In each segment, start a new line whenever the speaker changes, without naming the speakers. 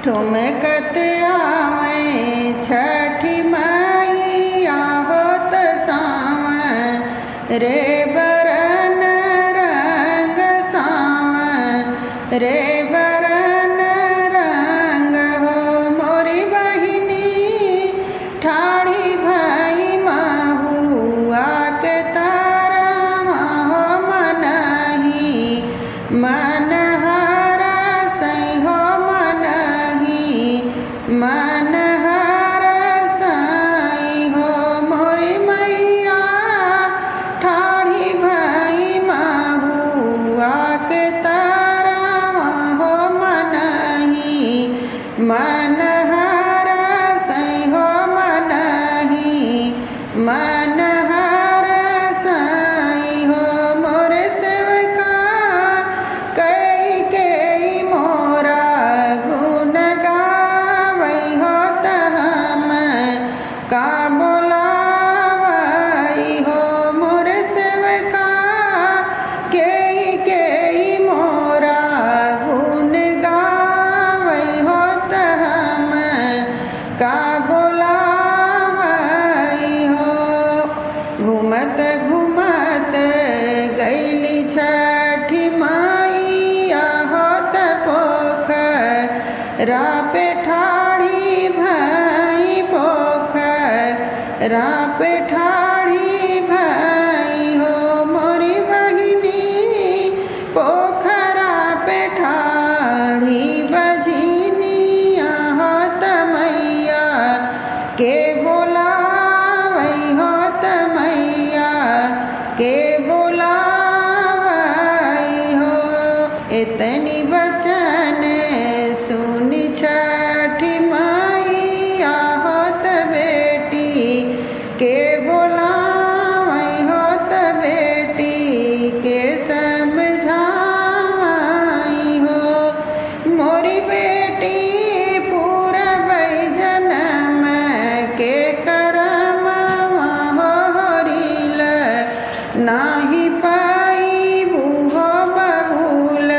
ठुमकत आवे छठी मैया होत सावन रे बरन रंग सावन रे बरन रंग हो मोरी बहिनी ठाड़ी भाई माहुआ के तारा माहो मनही मनहारा सही हो मनही मनहारा सही हो मोरी मैया ठाड़ी भाई माहुआ के तारा माहो मनही मनहारा सही हो मनही मनहारा सही हो मोर सेवका कई कई मोरा गुण गावई हो तहम का बोलावई हो मोर सेवका कई कई मोरा गुण गावई हो तहम का बोलावई हो घूमत घूमत गईली छठी मैया होत पोखरा पे ठाड़ी भाई पोखरा पे ठाड़ी भाई हो मोरी बहिनी पोखरा पे ठाड़ी बजनिया होत मैया के बोलावई होत मैया के बोलावई हो इतनी बचन सुनी छठी मैया होत बेटी के बोलावई होत बेटी के समझावई हो मोरी बेटी पूरा जन्म के करम होरिल नाही पाई बूहो बबूल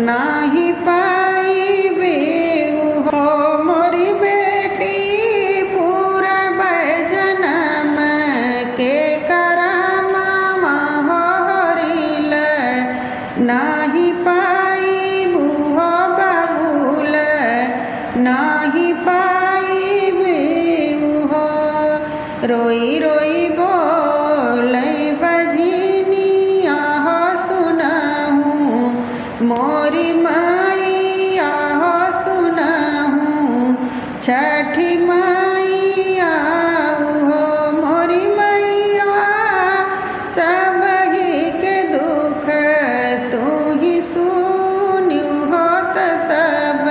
नाही पाई बेहो मोरी बेटी पूरा जन्म के करम होरिल नाही पाई बूहो बबूल नाही पाई बेहो रोई रोई बोलई बजनिया हो सुनहु मोरी मैया हो सुनहु छठी मैया हो मोरी मैया सब ही के दुख तू ही सुन्यु होत सब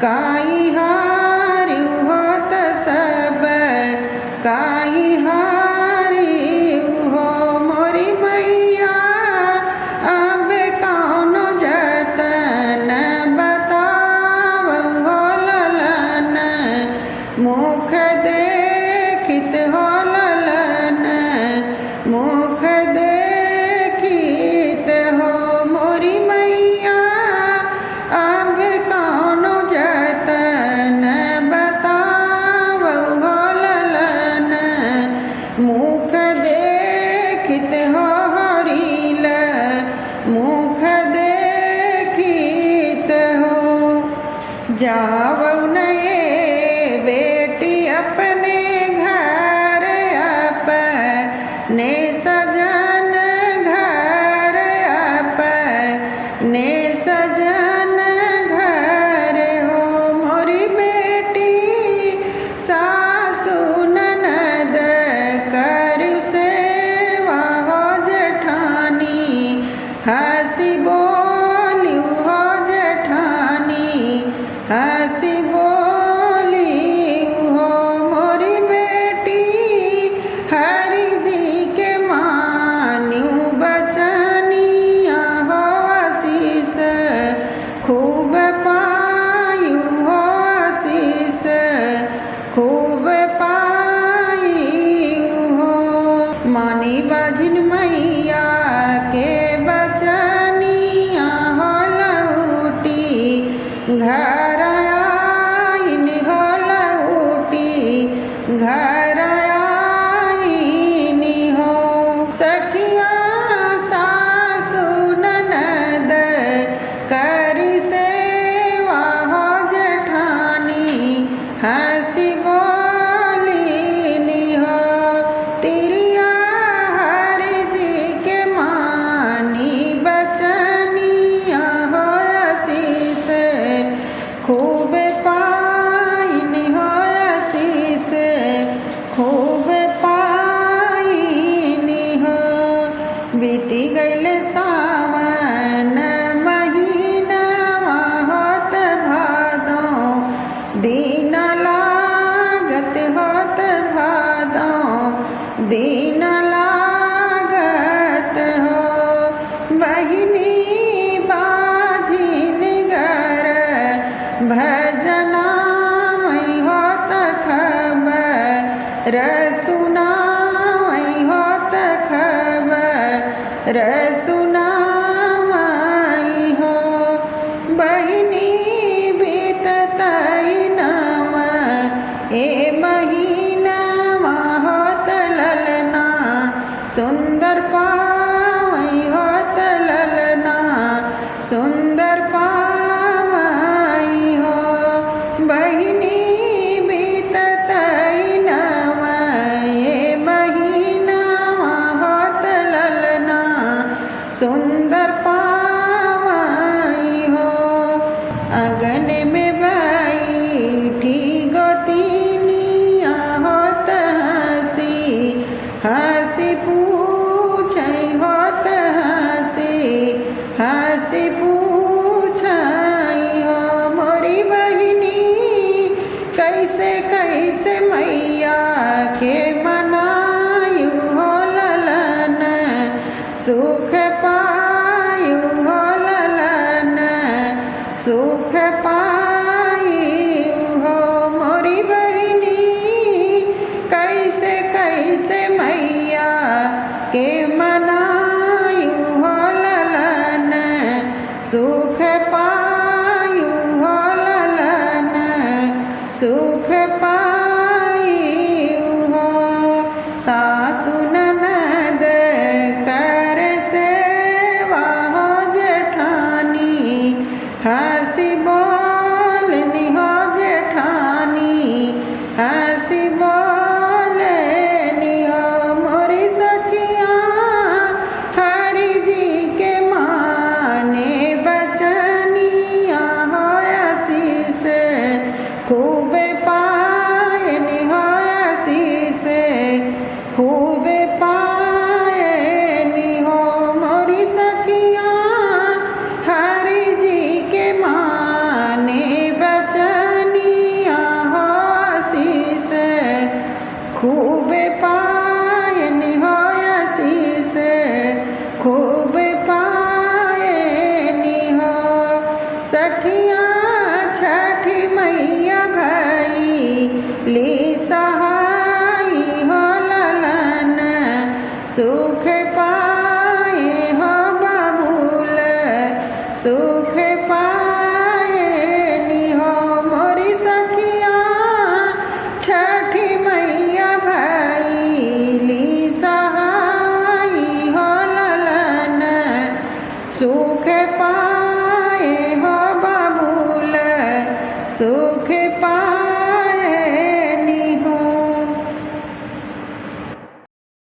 काई हारि होत सब काई हारि हो मोरी मैया अब कौनो जतन बताव हो ललन मुख देखित हो ललन मुख देखित हो मोरी मैया अब कौनो जतन बताव हो ललन मुख देखित हो हरिल मुख देखित हो जावौ नये बेटी अपने घर अपने सजन घर अपने सजन घर हो मोरी बेटी सासु ननद करु सेवा हो जेठानी हंसी बोलियु हो जेठानी हंसी बोलियु हो मोरी बेटी हरि जी के मान्यु बचनिया हो आशीष खूब पायु हो आशीष खूब पायु हो मानी बजिन मैया के बचनिया हो लौटी घर घर आईन हो लौटी घर आईन हो। सखिया सासु ननद करी सेवा हो जेठानी हंसी बोली हो। तिरिया हर जी के मानी बचनिया हो आशीष खूब पाइन हो आशीष खूब पाइन हो। बीती गईल सावन महीना होत भादो दिन लागत होत भादो दिन लागत हो। बहिनी बाझिन घर भजना मई होत खबर सुना मई होत खबर सुना मई हो। बहिनी बीततई नव ए महीना होत ललना सुंदर पावई होत ललना सुंदर पावई हो। बहिनी बीततई नव ए महीना होत ललना सुंदर पावई हो। अगन में बैठी गोतिनिया होत हंसी हंसी पूछै होत हंसी हंसी पूछै हो। मोरी बहिनी कैसे कैसे मैया के मनायु हो ललन सुख पायु हो ललन सुख पायु हो। मोरी बहिनी कैसे कैसे मैया के मनायु हो ललन सुख पायु हो ललन सुख पायु हो। सासु ननद कर सेवा हो जेठानी हंसी बोलनी हो जेठानी हंसी बोलनी हो। मोरी सखिया हरि जी के माने बचनिया हो आशीष खूब पायन हो आशीष खूब पायन हो। मोरी सखिया हरि जी के माने बचनिया हो आशीष खूब पायन हो आशीष खूब पायन हो। सखिया छठी मैया भई ली सहाई हो ललन सुख पाए हो बाबूल सुख पाए हो। मोरी सखिया छठी मैया भई ली सहाई हो ललन सुख पाए हो बाबूल सुख पाए